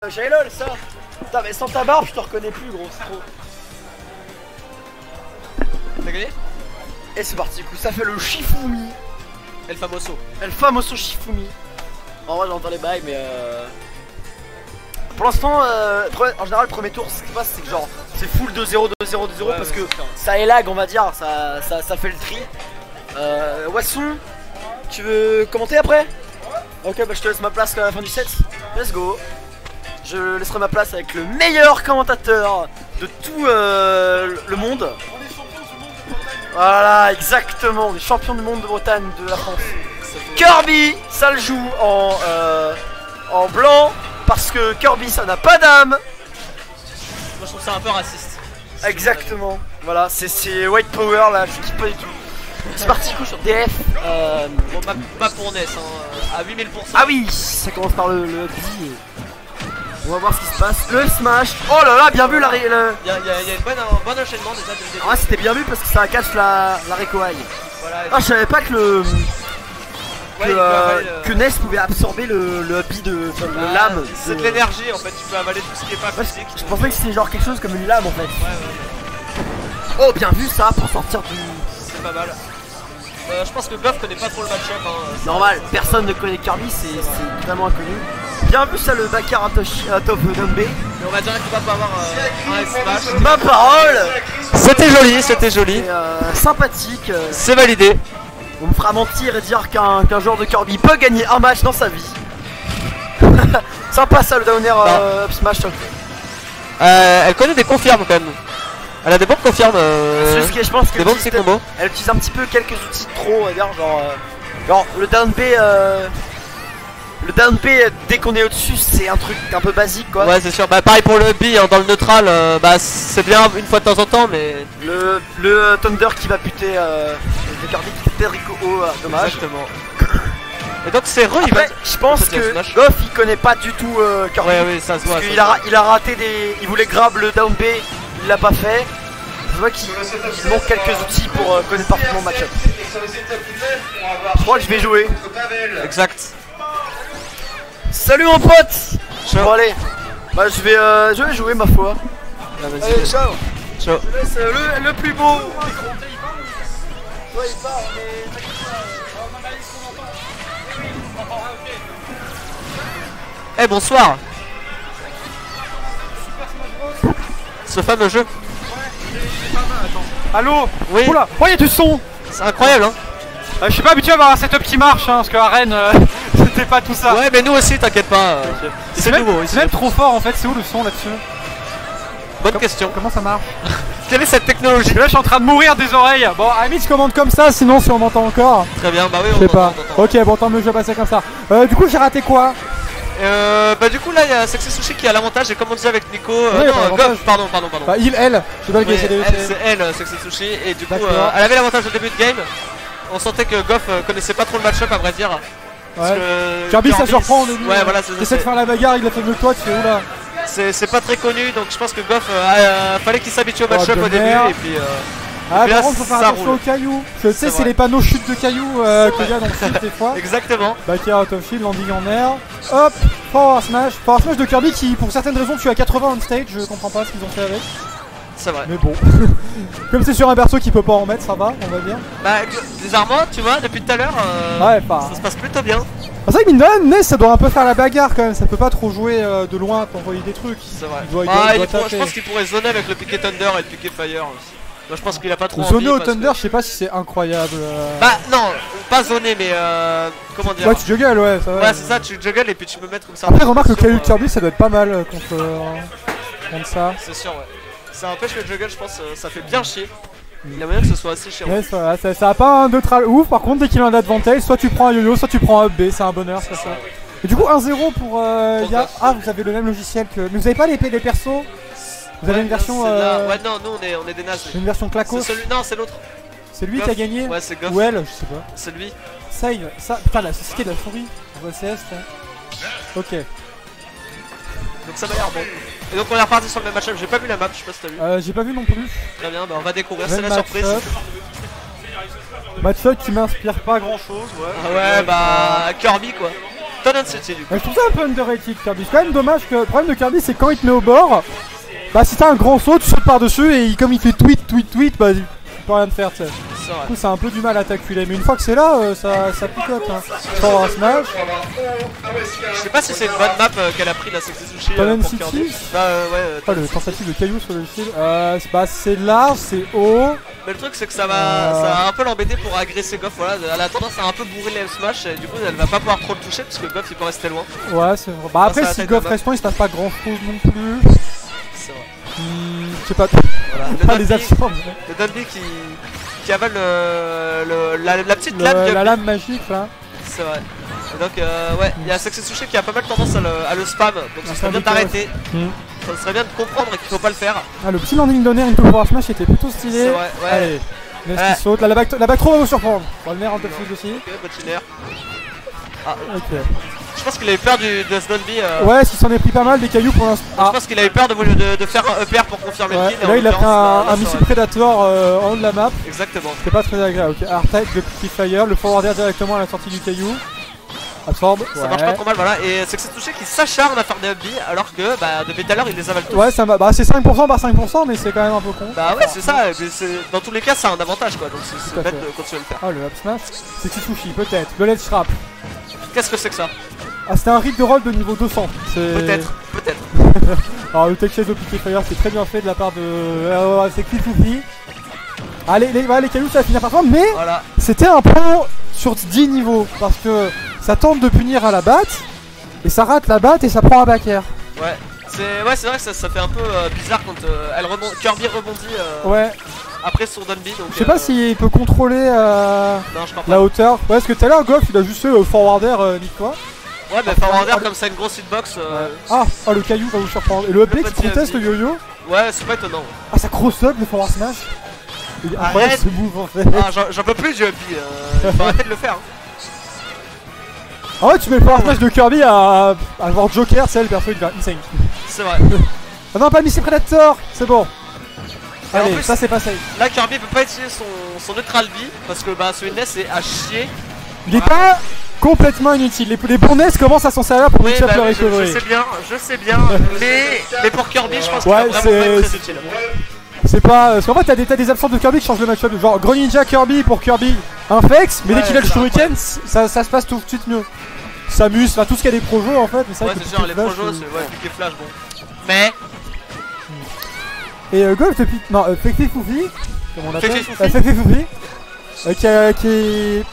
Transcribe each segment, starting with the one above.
J'ai lol ça. Putain mais sans ta barbe je te reconnais plus gros, c'est trop. T'as gagné? Et c'est parti, du coup ça fait le Shifumi. El Famoso. El Famoso Shifumi. En vrai j'entends les bails mais pour l'instant, en général, le premier tour, ce qui se passe, c'est que genre, c'est full 2-0, 2-0, 2-0 ouais, parce ouais, que ça est lag, on va dire, ça fait le tri. Wasson, tu veux commenter après? Ok, bah je te laisse ma place à la fin du set. Let's go. Je laisserai ma place avec le meilleur commentateur de tout le monde. Voilà, exactement, les champions du monde de Bretagne de la France. Kirby, ça le joue en blanc. Parce que Kirby ça n'a pas d'âme. Moi je trouve ça un peu raciste. Exactement. Voilà, c'est White Power là, je kiffe pas du tout. C'est parti du coup sur DF. Bon, pas pour NES, hein, à 8000%. Ah oui, ça commence par le B. On va voir ce qui se passe. Le smash. Oh là là, bien vu la Il y a un bon enchaînement déjà dès le début. Ah c'était bien vu parce que ça catch la Recoai. Voilà, Ah je savais pas que ouais, que NES pouvait absorber le bi de le lame. C'est de l'énergie en fait, tu peux avaler tout ce qui est pas physique. Je pensais que c'était genre quelque chose comme une lame en fait. Ouais. Oh bien vu ça pour sortir du... C'est pas mal. Je pense que Goff connaît pas trop le match-up. Hein, normal, personne ne connaît Kirby, c'est vraiment inconnu. Bien vu ça le backer à top Dumbe. Mais on va dire qu'il va pas avoir un smash. Ma parole. C'était joli, c'était joli. Sympathique. C'est validé. On me fera mentir et dire qu'un joueur de Kirby peut gagner un match dans sa vie. Sympa ça le downer up smash. Elle connaît des confirmes quand même. Elle a des bonnes confirmes. C'est juste que je pense des bons petits combos. Elle utilise un petit peu quelques outils de trop, on va dire, genre le down B. Le down B dès qu'on est au dessus c'est un truc un peu basique quoi. Ouais c'est sûr, bah pareil pour le B hein, dans le neutral, bah c'est bien une fois de temps en temps mais... Le Thunder qui va buter le Kirby qui fait Rico dommage. Exactement. Et donc c'est Après, je pense que Goff il connaît pas du tout Kirby. Ouais oui ça se voit. Parce qu'il a raté des... Il voulait grab le down B, il l'a pas fait. Je vois qu'il manque quelques outils pour connaître parfaitement le match-up. Je crois que je vais jouer. Exact. Salut mon pote. Ciao. Bon allez, bah je vais jouer ma foi. Ah, allez ciao. Ciao. C'est le plus beau. Eh bonsoir. Ce fameux jeu. Allo. Oui. Oula, oh y'a du son. C'est incroyable hein. Je suis pas habitué à avoir un setup qui marche hein, parce qu'à Rennes c'était pas tout ça. Ouais mais nous aussi t'inquiète pas. C'est nouveau ici. C'est même trop fort en fait, c'est où le son là-dessus? Bonne question. Comment ça marche? Quelle est cette technologie? Là je suis en train de mourir des oreilles. Bon à je commande comme ça, sinon si on m'entend encore. Très bien, bah oui Je sais pas. Ok bon tant mieux je vais passer comme ça. Du coup j'ai raté quoi? Bah du coup là il y a Sexy Sushi qui a l'avantage et comme on disait avec Nico, oui, non Goff, pardon. Bah elle, je sais pas lequel c'est elle, Sexy Sushi et du coup elle avait l'avantage au début de game. On sentait que Goff connaissait pas trop le match-up à vrai dire. Parce que Kirby ça surprend au début. Ouais voilà c'est ça. T'essaies de faire la bagarre, il a fait mieux que toi, tu fais oula. C'est pas très connu donc je pense que Goff fallait qu'il s'habitue au match-up au début et puis par contre faut faire attention aux cailloux. Tu sais c'est les panneaux chute de cailloux qu'il y a dans le site des fois. Exactement. Backer out of shield, landing en air. Hop, Power Smash de Kirby qui pour certaines raisons tue à 80 on stage, je comprends pas ce qu'ils ont fait avec. C'est vrai. Mais bon, comme c'est sur un berceau qui peut pas en mettre, ça va, on va dire. Bah bizarrement tu vois depuis tout à l'heure ça se passe plutôt bien. C'est vrai que mine de rien, NES ça doit un peu faire la bagarre quand même, ça peut pas trop jouer de loin pour envoyer des trucs. C'est vrai. Je pense qu'il pourrait zoner avec le piqué Thunder et le piqué Fire aussi. Moi je pense qu'il a pas trop envie. Zoner au Thunder, je sais pas si c'est incroyable. Bah non, pas zoner mais comment dire. Ouais tu juggles ouais ça va. Ouais c'est ça, tu juggles et puis tu peux mettre comme ça. Après remarque le caillou de Kirby ça doit être pas mal contre ça. C'est sûr ouais. Ça empêche que le juggle je pense ça fait bien chier. Il y a moyen que ce soit assez chiant. Ouais, ça a pas un neutral ouf, par contre dès qu'il a un advantage, soit tu prends un yo-yo, soit tu prends un B, c'est un bonheur ça. Et du coup 1-0 pour Y'a. Ah vous avez le même logiciel que... Mais vous avez pas les persos? Vous avez une version... Ouais non, nous on est des nazes. Une version claco? Non c'est l'autre. C'est lui qui a gagné? Ouais c'est Goff. Ou elle, je sais pas. C'est lui. Save, ça... Putain la société de la souris. On voit CS Ok. Donc ça m'a l'air bon. Et donc on est reparti sur le même match-up, j'ai pas vu la map, je sais pas si t'as vu. J'ai pas vu non plus. Très bien, bah on va découvrir, c'est la surprise. Match-up qui m'inspire pas grand chose, ouais. Ah ouais bah Kirby quoi. Town City du coup. Je trouve ça un peu underrated Kirby. C'est quand même dommage que le problème de Kirby c'est quand il te met au bord, bah si t'as un grand saut, tu sautes par dessus et comme il fait tweet, bah tu peux rien te faire, tu sais. Du coup, c'est un peu du mal à t'acculer, mais une fois que c'est là, ça picote. Hein. Sans un smash. Je sais pas si c'est une bonne map qu'elle a pris la Sexy Sushi pour Kirby. Le tentative de caillou sur le fil. Bah, c'est large, c'est haut. Mais le truc, c'est que ça va un peu l'embêter pour agresser Goff. Voilà, elle a tendance à un peu bourrer les smash et du coup, elle va pas pouvoir trop le toucher parce que Goff il peut rester loin. Ouais, c'est vrai. Bah, après, si Goff reste loin, il se passe pas grand chose non plus. C'est vrai. Je sais pas. Voilà. Les absents. Le Dunby qui avale la petite lame. La lame magique là. C'est vrai. Et donc ouais, il y a Sexy Sushi qui a pas mal tendance à le spam, donc ça serait bien d'arrêter. Ça serait bien de comprendre qu'il faut pas le faire. Ah, le petit landing donner into power smash était plutôt stylé. C'est vrai, ouais. Allez, Ness qui saute. Là, la back throw va vous surprendre. On va le mettre en top foot aussi. Ok, bottinaire. Ah, ok. Je pense qu'il a eu peur de ce Dunby. Ouais, s'il s'en est pris pas mal des cailloux pour l'instant. Je pense qu'il a eu peur de faire un EPR pour confirmer le kill. Là, il a pris un missile Predator en haut de la map. Exactement. C'était pas très agréable. Ok, R-Type, le petit fire, le forwarder directement à la sortie du caillou. Absorbe. Ça marche pas trop mal, voilà. Et c'est que c'est touché qui s'acharne à faire des upbeats alors que bah, depuis tout à l'heure il les avale tous. Ouais, ça va. Bah, c'est 5% par 5%, mais c'est quand même un peu con. Bah, ouais, c'est ça. Mais dans tous les cas, c'est un avantage quoi. Donc c'est bête de continuer à le faire. Ah, le up smash. C'est Kitsushi, peut-être. Le ledge trap. Qu'est-ce que c'est que ça? Ah, c'était un rig de roll de niveau 200. Peut-être. Alors, le tech chase au piqué fire, c'est très bien fait de la part de. C'est Kitsushi. Allez, les cailloux, ça va finir par contre, mais voilà. C'était un pro sur 10 niveaux parce que ça tente de punir à la batte et ça rate la batte et ça prend un back air. Ouais, c'est vrai que ça fait un peu bizarre quand Kirby rebondit ouais. après son Dunby. Je sais pas s'il peut contrôler non, je crois pas. la hauteur. Ouais, parce que tout à l'heure, Golf il a juste fait forwarder nique quoi. Ouais, mais forwarder comme ça, une grosse hitbox. Ah, le caillou va vous surprendre. Et le up qui conteste le yo-yo. Ouais, c'est pas étonnant. Ah, ça cross up le forward smash. Arrête ce move en fait. Ah, j'en peux plus du upbeat, il faut arrêter de le faire. Ah ouais, tu mets le forward smash de Kirby à avoir Joker, c'est le perso il devient insane. C'est vrai. Ah non, pas Missile Predator, c'est bon. Allez, plus, ça c'est pas safe. Là, Kirby peut pas utiliser son neutral B parce que bah, ce Ness est à chier. Il est pas complètement inutile. Les bons Ness commencent à s'en servir pour match-up le recovery. Je sais bien, mais pour Kirby, je pense qu'il va vraiment pas être très utile. C'est pas. Parce qu'en fait, t'as des absences de Kirby qui changent le match-up. Genre Greninja Kirby pour Kirby, Infex, mais dès qu'il a le Shuriken, ça se passe tout de suite mieux. Samus, enfin tout ce qu'il y a des projets en fait. Mais ça, ouais, c'est sûr, les projets, c'est piqué flash, bon. Mais. Et Golf depuis. Non, Fekfi Foufi, comme on appelle. Fekfi Foufi. Qui.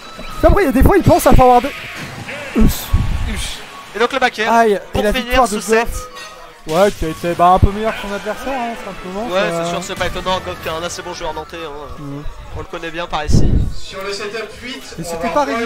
Après, il y a des fois, il pense à forwarder. Et donc le back air. Aïe, pour finir sous 7. Ouais, qui a été un peu meilleur que son adversaire, hein, simplement. Ouais, c'est sûr, c'est pas étonnant. Goff qui est un assez bon joueur nantais. Hein. On le connaît bien par ici. Sur le setup 8, et c'était pas